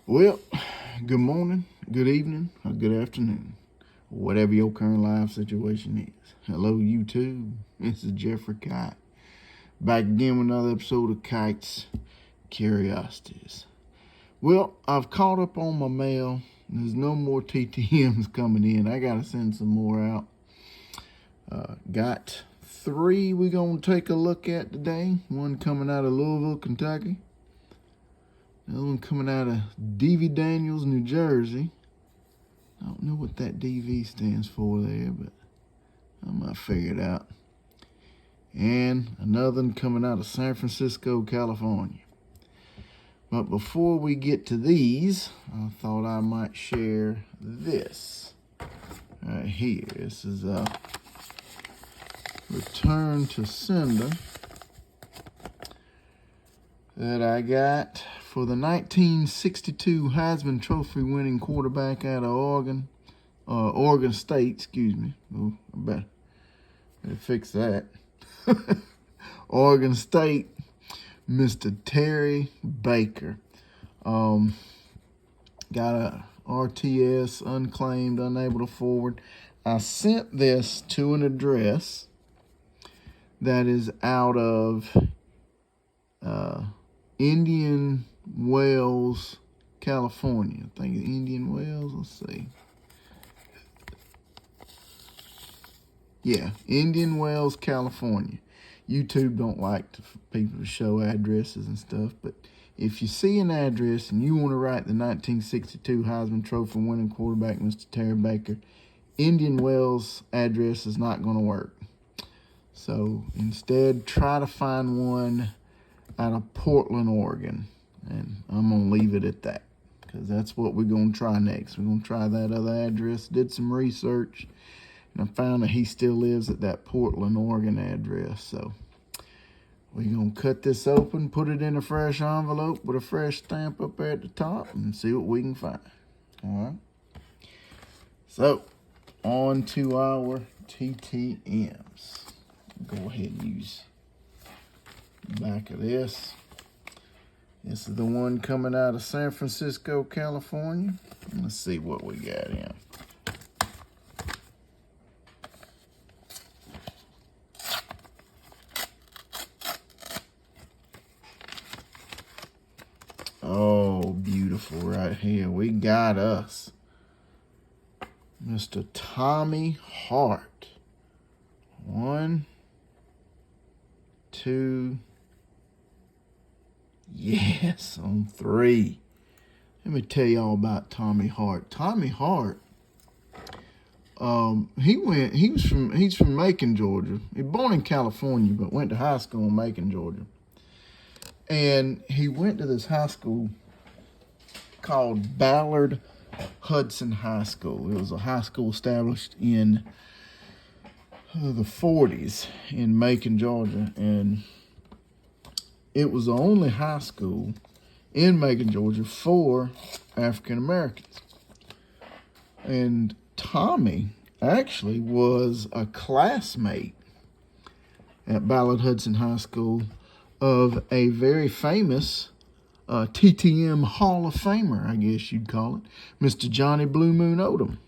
Well, good morning, good evening, or good afternoon, whatever your current life situation is. Hello, YouTube. This is Jeffrey Kite. Back again with another episode of Kite's Curiosities. Well, I've caught up on my mail. There's no more TTMs coming in. I gotta send some more out. Got 3 we're gonna take a look at today. One coming out of Louisville, Kentucky. Another one coming out of D.V. Daniels, New Jersey. I don't know what that DV stands for there, but I might figure it out. And another one coming out of San Francisco, California. But before we get to these, I thought I might share this right here. This is a return to sender that I got for the 1962 Heisman Trophy winning quarterback out of Oregon State, excuse me. Oh, I better fix that. Oregon State, Mr. Terry Baker. Got a RTS, unclaimed, unable to forward. I sent this to an address that is out of Indian Wells, California. I think Indian Wells, let's see. Yeah, Indian Wells, California. YouTube don't like people to show addresses and stuff, but if you see an address and you want to write the 1962 Heisman Trophy winning quarterback, Mr. Terry Baker, Indian Wells address is not going to work. So instead, try to find one out of Portland, Oregon. And I'm going to leave it at that because that's what we're going to try next. We're going to try that other address. Did some research, and I found that he still lives at that Portland, Oregon address. So we're going to cut this open, put it in a fresh envelope with a fresh stamp up there at the top, and see what we can find. All right? So, on to our TTMs. Go ahead and use the back of this. This is the one coming out of San Francisco, California. Let's see what we got here. Oh, beautiful right here. We got us Mr. Tommy Hart. 1, 2, yes, on 3. Let me tell y'all about Tommy Hart. Tommy Hart, he's from Macon, Georgia. He was born in California, but went to high school in Macon, Georgia. And he went to this high school called Ballard Hudson High School. It was a high school established in the 40s in Macon, Georgia, and it was the only high school in Macon, Georgia for African Americans. And Tommy actually was a classmate at Ballard Hudson High School of a very famous TTM Hall of Famer, I guess you'd call it, Mr. Johnny Blue Moon Odom.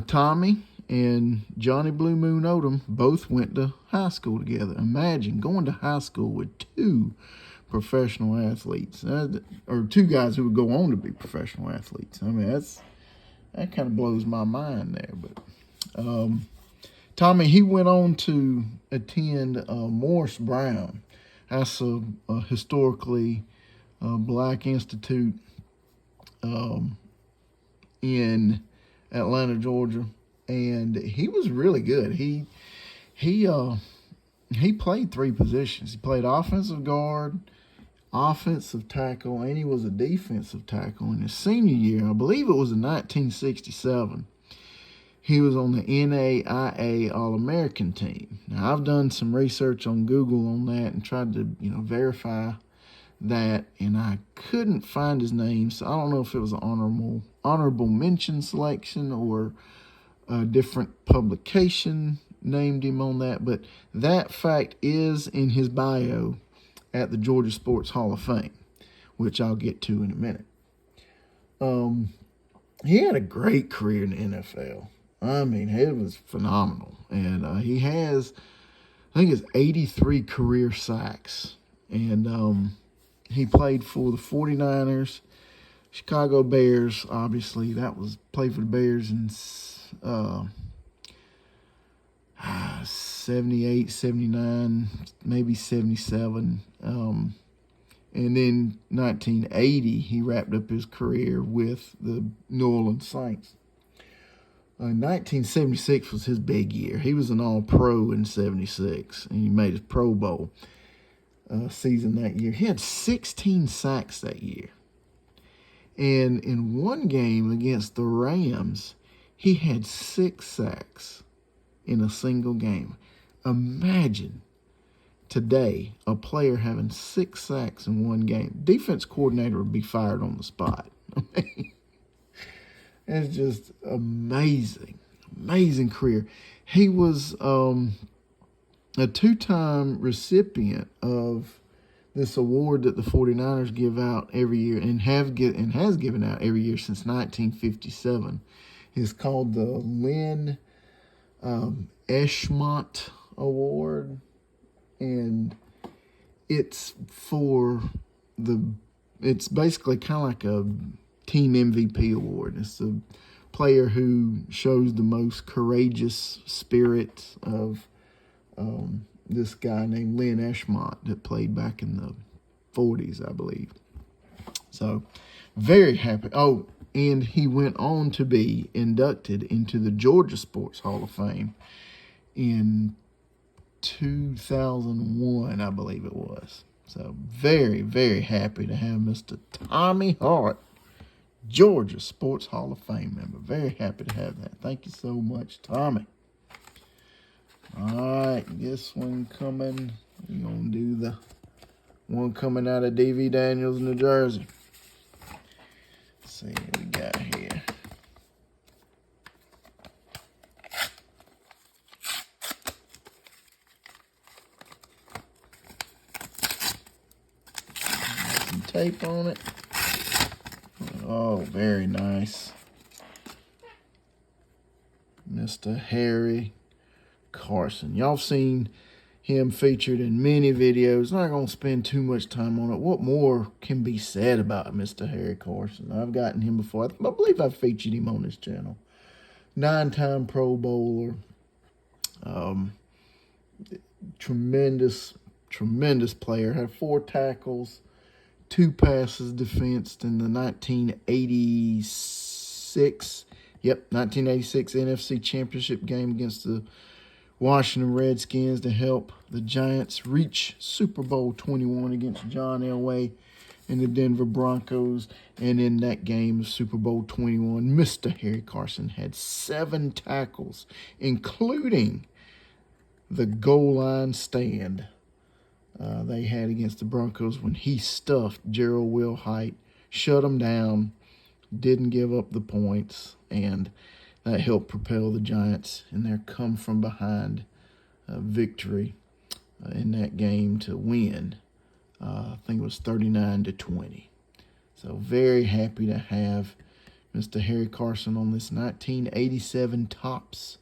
Tommy and Johnny Blue Moon Odom both went to high school together. Imagine going to high school with 2 professional athletes, or 2 guys who would go on to be professional athletes. I mean, that kind of blows my mind there. But Tommy, he went on to attend Morris Brown. That's a historically black institute in Atlanta, Georgia. And he was really good. He played 3 positions. He played offensive guard, offensive tackle, and he was a defensive tackle. In his senior year, I believe it was in 1967, he was on the NAIA All-American team. Now, I've done some research on Google on that and tried to, verify that, and I couldn't find his name, so I don't know if it was an honorable mention selection or a different publication named him on that, but that fact is in his bio at the Georgia Sports Hall of Fame, which I'll get to in a minute. He had a great career in the NFL. I mean, it was phenomenal. And he has, I think it's 83 career sacks. And he played for the 49ers, Chicago Bears, obviously. Played for the Bears in 78, 79, maybe 77. And then 1980, he wrapped up his career with the New Orleans Saints. 1976 was his big year. He was an All-Pro in 76, and he made his Pro Bowl season that year. He had 16 sacks that year. And in one game against the Rams, he had 6 sacks in a single game. Imagine today a player having 6 sacks in one game. Defense coordinator would be fired on the spot. It's just amazing career. He was a 2-time recipient of this award that the 49ers give out every year and has given out every year since 1957. It's called the Lynn Eshmont Award, and it's basically kind of like a team MVP award. It's the player who shows the most courageous spirit of this guy named Lynn Eshmont that played back in the 40s, I believe. So, very happy. Oh, and he went on to be inducted into the Georgia Sports Hall of Fame in 2001, I believe it was. So, very, very happy to have Mr. Tommy Hart, Georgia Sports Hall of Fame member. Very happy to have that. Thank you so much, Tommy. All right, this one coming. We're going to do the one coming out of D.V. Daniels, New Jersey. Let's see what we got here. Some tape on it. Oh, very nice. Mr. Harry Carson. Y'all seen him featured in many videos. Not going to spend too much time on it. What more can be said about Mr. Harry Carson? I've gotten him before. I believe I've featured him on this channel. 9-time Pro Bowler. Tremendous player. Had 4 tackles, 2 passes defensed in the 1986 NFC Championship game against the Washington Redskins to help the Giants reach Super Bowl 21 against John Elway and the Denver Broncos. And in that game, Super Bowl 21, Mr. Harry Carson had 7 tackles, including the goal line stand they had against the Broncos when he stuffed Gerald Wilhite, shut him down, didn't give up the points, and that helped propel the Giants in their come-from-behind victory in that game to win. I think it was 39-20. So very happy to have Mr. Harry Carson on this 1987 Topps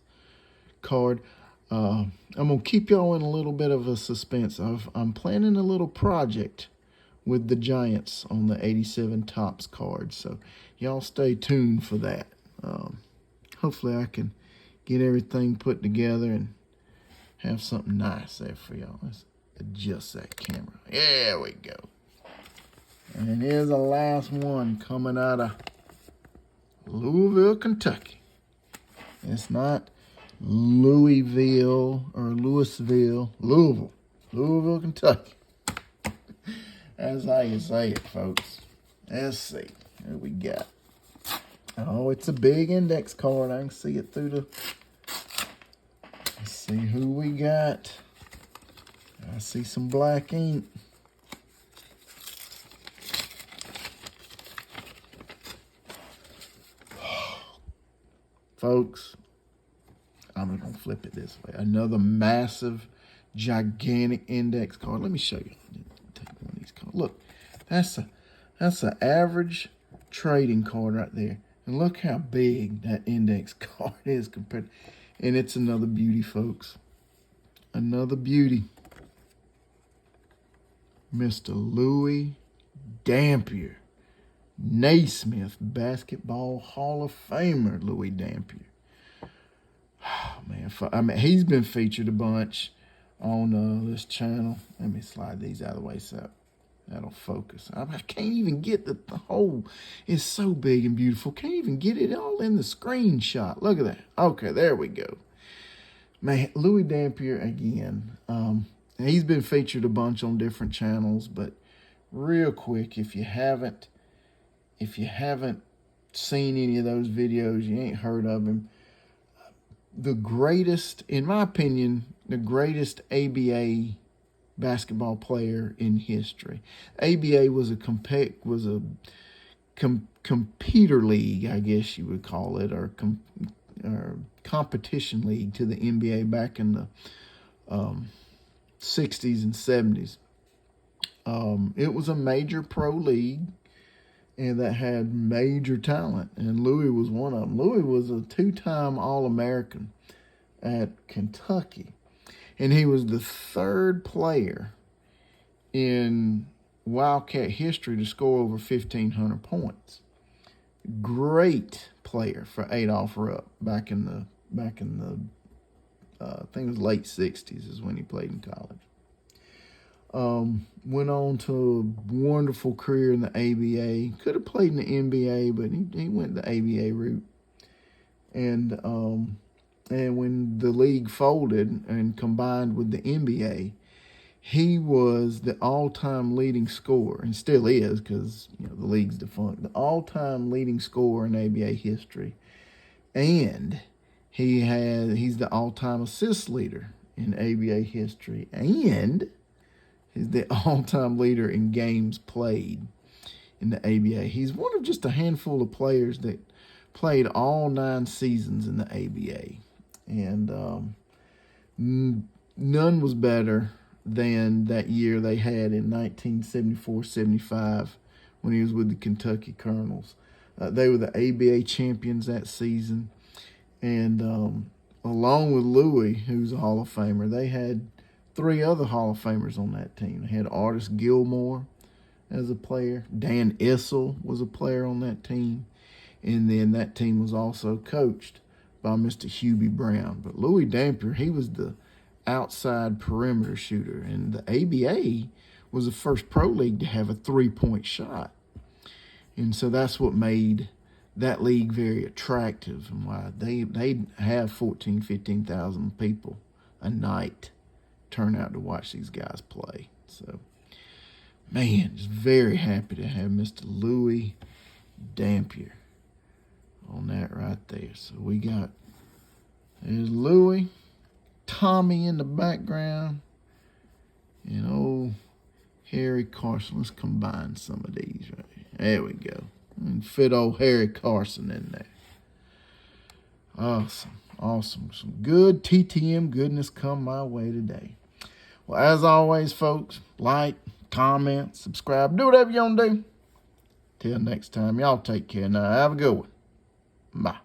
card. I'm going to keep y'all in a little bit of a suspense. I'm planning a little project with the Giants on the 87 Topps card. So y'all stay tuned for that. Hopefully I can get everything put together and have something nice there for y'all. Let's adjust that camera. There we go. And here's the last one coming out of Louisville, Kentucky. It's not Louisville or Louisville, Louisville, Kentucky. That's how you say it, folks. Let's see. What we got? Oh, it's a big index card. I can see it through the... Let's see who we got. I see some black ink. Folks, I'm going to flip it this way. Another massive, gigantic index card. Let me show you. Take one of these cards. Look, that's That's an average trading card right there. And look how big that index card is compared. And it's another beauty, folks. Another beauty. Mr. Louis Dampier. Naismith Basketball Hall of Famer, Louis Dampier. Oh, man. I mean, he's been featured a bunch on this channel. Let me slide these out of the way so that'll focus. I can't even get the whole. It's so big and beautiful. Can't even get it all in the screenshot. Look at that. Okay, there we go. Man, Louis Dampier again. He's been featured a bunch on different channels, but real quick, if you haven't seen any of those videos, you ain't heard of him. The greatest, in my opinion, the greatest ABA basketball player in history. ABA was a computer league, I guess you would call it, or competition league to the NBA back in the 60s and 70s. It was a major pro league, and that had major talent, and Louis was one of them. Louis was a two-time All-American at Kentucky, and he was the third player in Wildcat history to score over 1,500 points. Great player for Adolph Rupp back in the I think it was late 60s is when he played in college. Went on to a wonderful career in the ABA. Could have played in the NBA, but he went the ABA route. And when the league folded and combined with the NBA, he was the all-time leading scorer, and still is because the league's defunct. The all-time leading scorer in ABA history, and he's the all-time assist leader in ABA history, and he's the all-time leader in games played in the ABA. He's one of just a handful of players that played all 9 seasons in the ABA, and none was better than that year they had in 1974-75 when he was with the Kentucky Colonels. They were the ABA champions that season, and along with Louis, who's a Hall of Famer, they had 3 other Hall of Famers on that team. They had Artis Gilmore as a player. Dan Issel was a player on that team. And then that team was also coached by Mr. Hubie Brown. But Louis Dampier, he was the outside perimeter shooter. And the ABA was the first pro league to have a 3-point shot. And so that's what made that league very attractive and why they have 14,000, 15,000 people a night turn out to watch these guys play. So, man, just very happy to have Mr. Louis Dampier on that right there. So there's Louis, Tommy in the background, and old Harry Carson. Let's combine some of these right here. There we go. And fit old Harry Carson in there. Awesome. Some good TTM goodness come my way today. Well, as always, folks, like, comment, subscribe, do whatever you want to do. Till next time, y'all take care now. Have a good one. Bye.